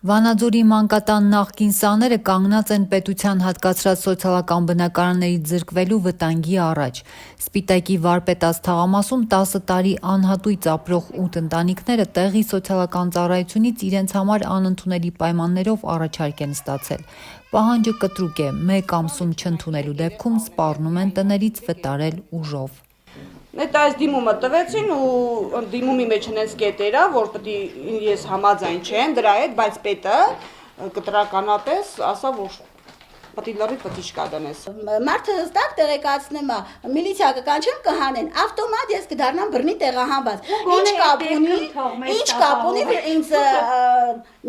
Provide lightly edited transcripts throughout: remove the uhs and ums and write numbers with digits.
Վանաձորի մանկատան նախկին սաները կանգնած են պետության հատկացրած սոցիալական բնակարաններից զրկվելու վտանգի առաջ։ Սպիտակի վարպետաց թաղամասում 10 տարի անհատույց ապրող 8 ընտանիքները տեղի սոցիալական ծառայությունից իրենց համար անընդունելի պայմաններով առաջարկ են ստացել։ Պահանջը կտրուկ է, 1 ամսում չընդունելու դեպքում սպառնում են տներից վտարել ուժով։ Այդ դիմումը տվեցին ու դիմումի մեջ հենց կետերա, որ պետք է ես համաձայն չեմ դրա հետ, բայց պետը կտրականապես ասա, որ պետք է լրիվ պտիշկա դնես։ Մարդը հստակ տեղեկացնում է, միլիցիա կկանչեմ կհանեն, ավտոմատ ես կդառնամ բռնի տեղահանված։ Ինչ կապ ունի, որ ինձ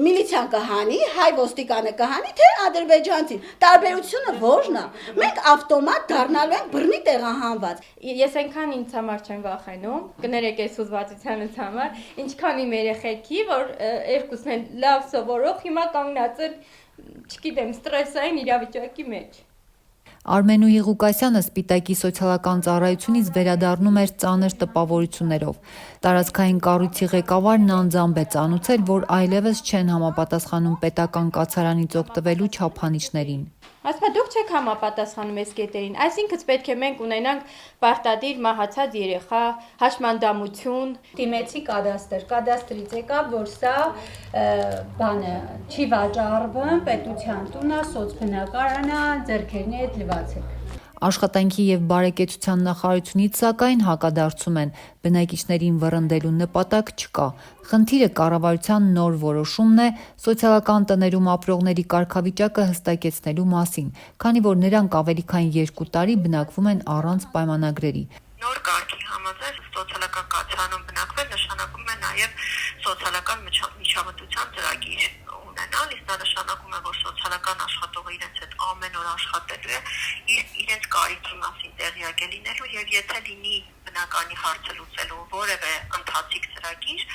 միլիցիան կհանի, հայ ոստիկանը կհանի, թե ադրբեջանցին։ Տարբերությունը ո՞րն է։ Մենք ավտոմատ դառնալու ենք բռնի տեղահանված։ Ես այնքան ինձ համար չեմ վախենում, կներեք այս ուզվածությանս համար, ինչքան իմ երեխեքի, որ երկուսն են լավ սովորող, հիմա կանգնած են, չգիտեմ, ստրեսային իրավիճակի մեջ։ Արմենուհի Ղուկասյանը Սպիտակի սոցիալական ծառայությունից վերադառնում էր ծանր տպավորություններով։ Տարածքային կառույցի ղեկավարն անձամբ է ծանուցել, որ այլևս չեն համապատասխանում պետական կացարանից օգտվելու չափանիշներին։ Ասում է, դուք չեք համապատասխանում այս կետերին, այսինքն պետք է մենք ունենանք պարտադիր մահացած երեխա, հաշմանդամություն, դիմեցի կադաստրից եկավ, որ սա բանը չի վաճառվում, պետության տունը, սոցբնակարանը, ձեռքերնի հետ լվացեք։ Աշխատանքի և բարեկեցության նախարարությունից սակայն հակադարձում են, բնակիչներին վռնդելու նպատակ չկա։ Խնդիրը կառավարության նոր որոշումն է սոցիալական տներում ապրողների կարգավիճակը հստակեցնելու մասին, քանի որ նրանք ավելի քան 2 տարի բնակվում են առանց պայմանագրերի։ Նոր կարգի համաձայն սոցիալական կացարանում բնակվել նշանակում է նաև սոցիալական միջամտության ծրագիր ունենալ, իսկ դա նշանակում է, որ սոցիալական աշխատողը իրենց հետ ամեն օր աշխատելու է, իրենց կարիքի մասին տեղյակ է լինելու եւ եթե լինի բնականի հարցը լուծելու որևէ ընթացիկ ծրագիր,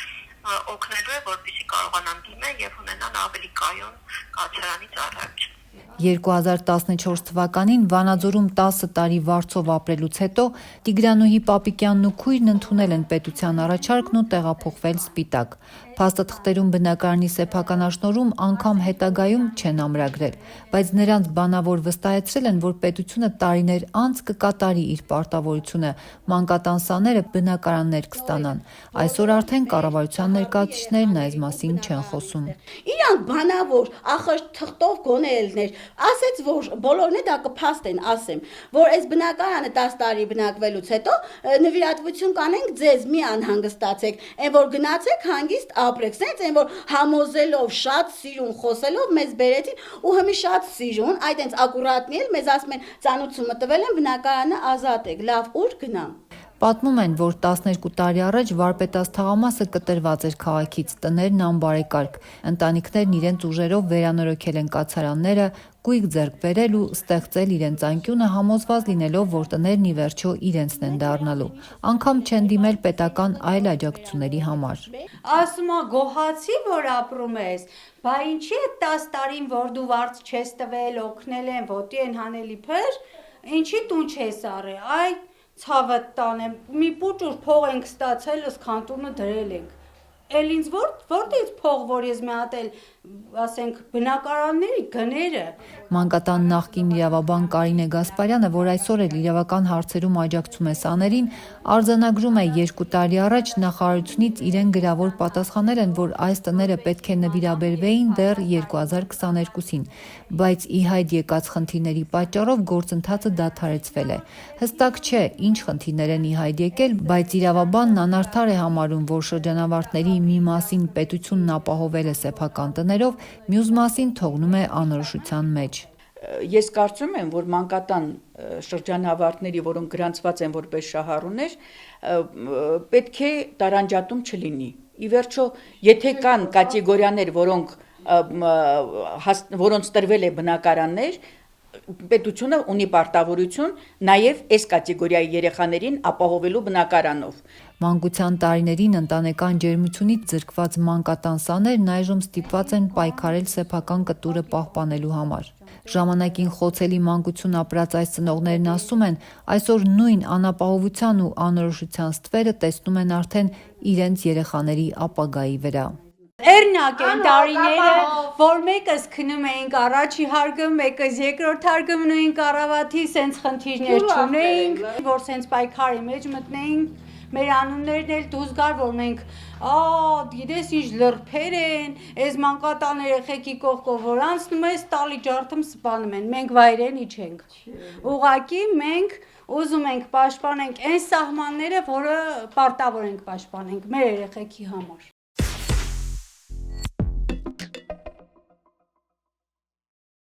օգնելու է, որպեսզի կարողանան դիմել եւ ունենան ավելի կայուն կացարանի ծառայություն։ 2014 թվականին Վանաձորում 10 տարի վարձով ապրելուց հետո Տիգրանուհի Պապիկյանն ու քույրն ընդունել են պետության առաջարկն ու տեղափոխվել Սպիտակ։ Փաստաթղթերում բնակարանի սեփականաշնորհում անգամ հետագայում չեն ամրագրել, բայց նրանց բանավոր վստահեցրել են, որ պետությունը տարիներ անց կկատարի իր պարտավորությունը, մանկատան սաները բնակարաններ կստանան։ Այսօր արդեն կառավարության ներկայացուցիչներն այս մասին չեն խոսում։ Իրանք բանավոր, ախր թղթով գոնելներ, ասեց, որ բոլորն է դա կփաստեն, ասեմ, որ այս բնակարանը 10 տարի բնակվելուց հետո նվիրատվություն կանենք ձեզ, մի անհանգստացեք, այն որ գնացեք հանգիստ ապրեք, սենց այն որ համոզելով, շատ սիրուն խոսելով մեզ բերեցին ու հիմի շատ սիրուն, այդ այնց ակուրատնի էլ մեզ ասում են ծանուցումը տվել են բնակարանը ազատեք, լավ ուր գնամ։ Պատմում են, որ 12 տարի առաջ վարպետաց թաղամասը կտրված էր քաղաքից, տներն անբարեկարգ, ընտանիքներն իրենց ուժերով վերանորոգել են կացարանները, գույք ձեռք բերել ու ստեղծել իրենց անկյունը համոզված լինելով, որ տներն ի վերջո իրենցն են դառնալու, անգամ չեն դիմել պետական այլ աջակցությունների համար։ Ասում է գոհացի, որ ապրում ես, բա ինչի է 10 տարին, որ դու վարձ չես տվել, օգնել են, ոտի են հանելի փեր, ինչի տուն չես առել, այ ցավը տանեմ, մի պուճուր փող ենք ստացել, ըսքան տունը դրել ենք։ Էլ ինձ որտեղից փող, որ ես մի հատ էլ, ասենք, բնակարանների գները։ Մանկատան նախկին իրավաբան Կարինե Գասպարյանը, որ այսօր էլ իրավական հարցերում աջակցում է սաներին, արձանագրում է 2 տարի առաջ նախարարությունից իրեն գրավոր պատասխանել են, որ այս տները պետք է նվիրաբերվեին դեռ 2022-ին, բայց ի հայտ եկած խնդիրների պատճառով գործընթացը դադարեցվել է։ Հստակ չէ, ինչ խնդիրներ են ի հայտ եկել, բայց իրավաբանն անարդար է համարում, որ շրջանավարտների մի մասին պետությունն ապահովել է սեփական տներով, մյուս մասին թողնում է անորոշության մեջ։ Ես կարծում եմ, որ մանկատան շրջանավարտների, որոնք գրանցված են որպես շահառուներ, պետք է տարանջատում չլինի։ Ի վերջո, եթե կան կատեգորիաներ, որոնց տրվել է բնակարաններ, պետությունը ունի պարտավորություն նաև այս կատեգորիայի երեխաներին ապահովելու բնակարանով։ Մանկության տարիներին ընտանեկան ջերմությունից զրկված մանկատան սաներն այժմ ստիպված են պայքարել սեփական կտուրը պահպանելու համար։ Ժամանակին խոցելի մանկություն ապրած այս ծնողներն ասում են, այսօր նույն անապահովության ու անորոշության ստվերը տեսնում են արդեն իրենց երեխաների ապագայի վրա։ Էրնակ են տարիները, որ մեկս քնում էինք առաջի հարգում, մեկս երկրորդ հարգում նույն կառավատի, սենց խնդիրներ չունեինք, որ սենց պայքարի մեջ մտնեինք, մեր անուններն էլ դուրս գար, որ մենք գիտես ինչ լրբեր են, այս մանկատան երեխեքի կողքով որ անցնում ես, տալի ջարդում սպանում են, մենք վայրենի չենք, ուղղակի մենք ուզում ենք պաշտպանենք այն սահմանները, որը պարտավոր ենք պաշտպանենք մեր երեխեքի համար։